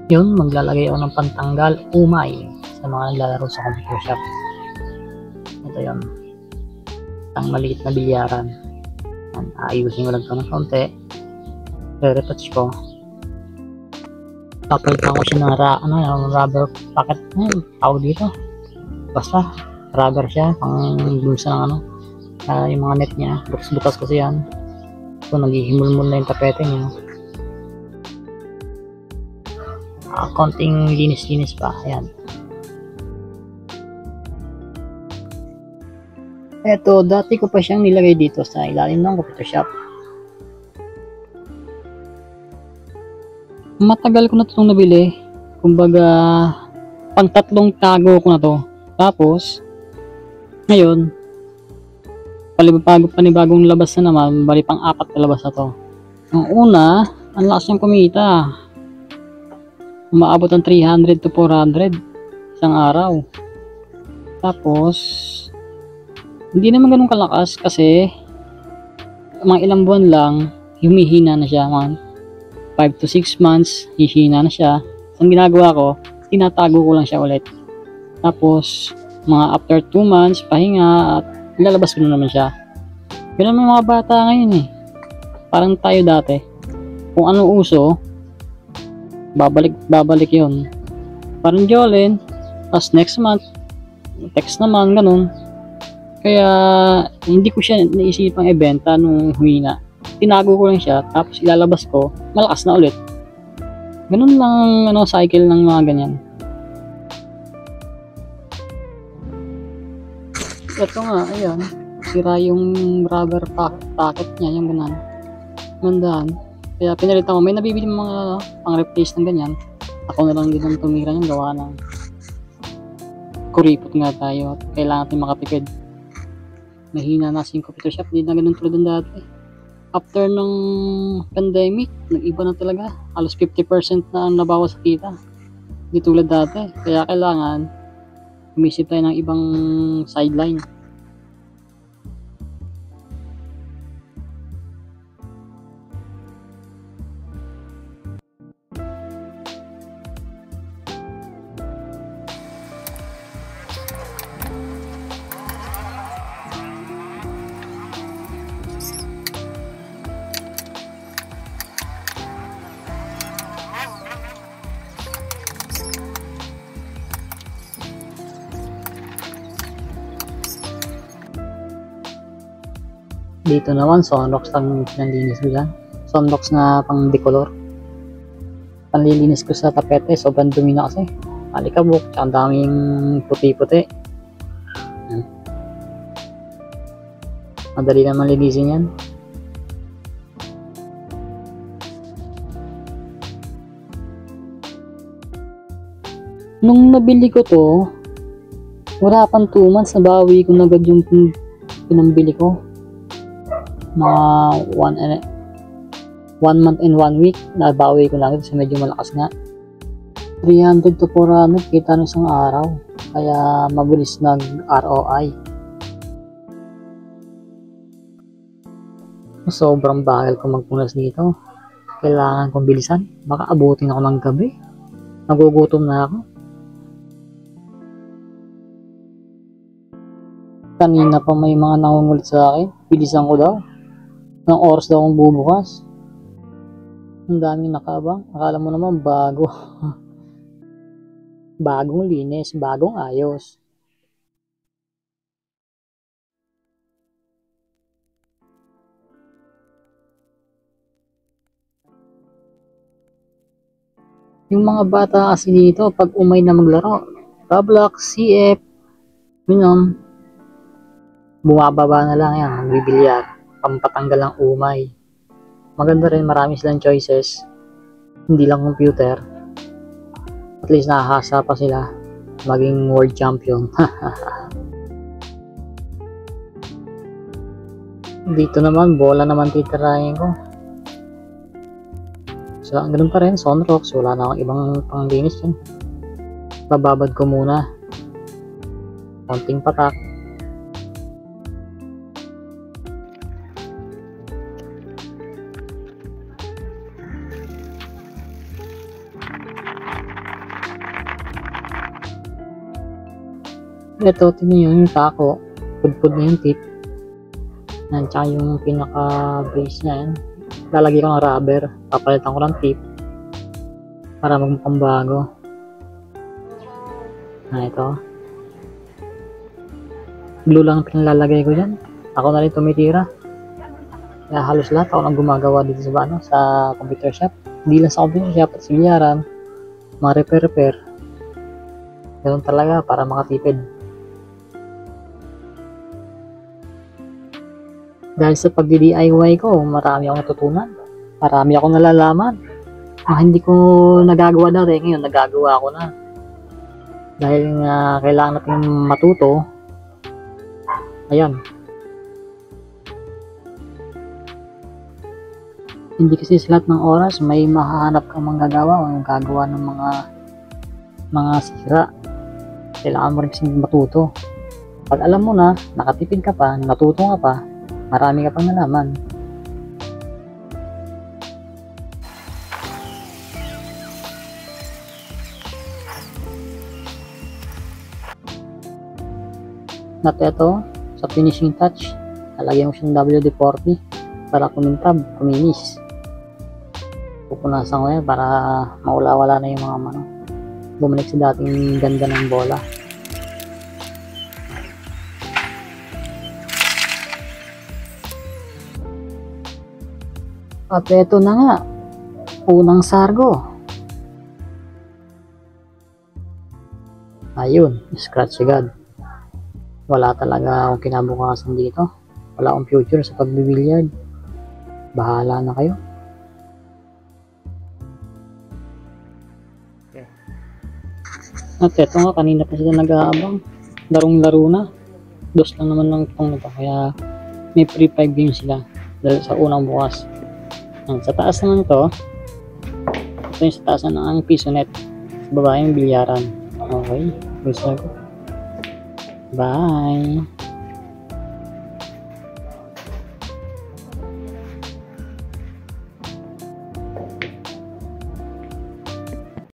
Yun, maglalagay ako ng pantanggal umay sa mga naglalaro sa computer shop. Ito yun, ang maliit na bilyaran. Ayusin ko lang ito ng konti, re-retouch ko, papalitan ko siya ng rubber packet, tawag dito, basta rubber siya, pang bulsa ng yung mga net niya, butas-butas kasi yan. So naghihimulmul na yung tapete niya. Konting linis-linis pa, ayan. Eto, dati ko pa siyang nilagay dito sa ilalim ng computer shop. Matagal ko na itong nabili. Kumbaga, pang 3 tago ko na to. Tapos, ngayon, panibagong labas na naman, bali pang 4 na labas na to. Ang una, ang lakas niyang kumita. Umaabot ng 300 to 400 isang araw. Tapos, hindi naman ganun kalakas kasi mga ilang buwan lang, humihina na siya. Mga 5 to 6 months, hihina na siya. So, ang ginagawa ko, tinatago ko lang siya ulit. Tapos, mga after 2 months, pahinga at ilalabas ko na naman siya. Ganun may mga bata ngayon eh. Parang tayo dati. Kung ano uso, babalik yun. Parang Jolene, tapos next month, text naman, ganun. Kaya, hindi ko siya naisipang ibenta nung humina. Tinago ko lang siya, tapos ilalabas ko, malakas na ulit. Ganun lang, cycle ng mga ganyan. Ito nga, ayan, sira yung rubber packet niya, yung ganun. Mandaan. Kaya pinalitan ko, may nabibili mga pang-replace ng ganyan. Ako na lang din ang tumira yung gawa ng kuripot nga tayo at kailangan natin makatipid. Mahina na yung computer shop, hindi na ganun tulad ng dati. After ng pandemic, nag-iba na talaga. Halos 50% na ang nabawas sa kita. Hindi tulad dati. Kaya kailangan umisip tayo ng ibang sideline. Dito naman, Sonrox lang pinalinis ko dyan. Sonrox na pang decolor. Panlilinis ko sa tapete, sobrang dumi na kasi. Alikabok, tsaka ang daming puti-puti. Madali naman linisin yan. Nung nabili ko to, wala pang 2 months, nabawi ko na agad yung pinambili ko. Mga 1 month and 1 week, nabawi ko lang kasi medyo malakas nga. 300 to 400 kita na isang araw, kaya mabilis nag ROI. Sobrang bagal ko magpunas dito, kailangan kong bilisan, baka abutin ako ng gabi, nagugutom na ako. Kanina pa may mga nangungulit sa akin, bilisan ko daw, ng oras daw akong bubukas. Ang daming nakabang, akala mo naman bago. Bagong linis, bagong ayos. Yung mga bata kasi dito, pag umay na maglaro, Roblox, CF, yun, bumababa na lang yan, magbibilyar, pampatanggal ng umay. Maganda rin, marami silang choices, hindi lang computer. At least nakahasa pa sila maging world champion. Dito naman, bola naman titirahin ko. So, ang ganun pa rin, Sonrox, wala na akong ibang panglinis yun. Bababad ko muna. Konting patak. Ito, tingnan nyo yung tako. Pudpud na yung tip. Yan, tsaka yung pinaka-base niya yan. Lalagay ko ng rubber. Papalitan ko ng tip. Para magmukhang bago. Ito. Glue lang ang pinalalagay ko dyan. Ako na rin tumitira. Kaya halos lahat ako lang gumagawa dito sa computer shop. Hindi lang sa computer shop at similyaran. Mga repair. Ganun talaga para makatipid. Dahil sa pagdi-DIY ko, marami akong natutunan. Marami akong nalalaman. Hindi ko nagagawa dati, ngayon nagagawa ko na. Dahil nga kailangan natin matuto. Ayan. Hindi kasi sa lahat ng oras may mahahanap kang manggagawa o gagawa ng mga sira. Kailangan mo rin kasi matuto. Pag alam mo na, nakatipid ka pa, natuto ka pa, marami ka pang nalaman. At ito, sa finishing touch, lalagyan mo siyang WD-40 para kumintab, kuminis. Pupunasan ko yan para maula-wala na yung mga bumalik sa dating ganda ng bola. At ito na nga, unang sargo. Ayun, scratch agad. Wala talaga akong kinabukasan dito. Wala akong future sa pagbibilyard. Bahala na kayo. At eto nga, kanina pa sila nag-aabang. Larong-laro na. Dos lang naman ng itong nito. Kaya may free 5 games sila. Dahil sa unang bukas. Sa taas naman ito. Ito yung sa taas na ang piso net. Sa baba yung bilyaran. Okay. Gusto ko. Bye!